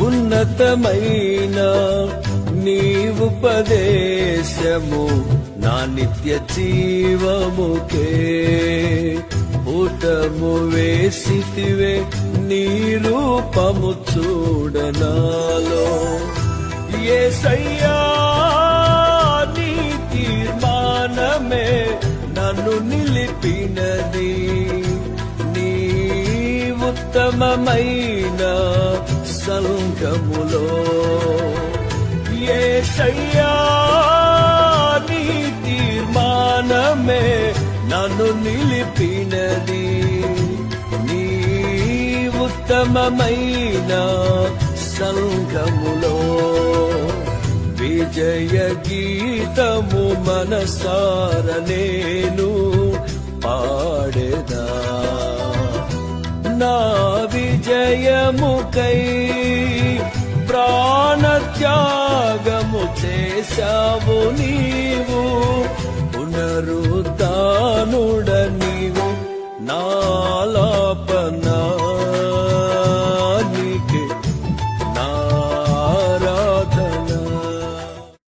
ఉన్నతమైన నీ ఉపదేశము నా నిత్య జీవముకే ఊటము వేసితివే నీ రూపము చూడనాలో యేసయ్యా నీ తీర్మానమే నన్ను నిలిపినది నీ ఉత్తమమైన సంఘములో యేసయ్యా నీ తీర్మానమే నన్ను నిలిపినది నీ ఉత్తమమైన సంఘములో విజయ గీతము మనసార నేను పాడెదా నా విజయముకై ప్రాణత్యాగము చేశావు నీవు పునరుద్ధానుడ నీవు నా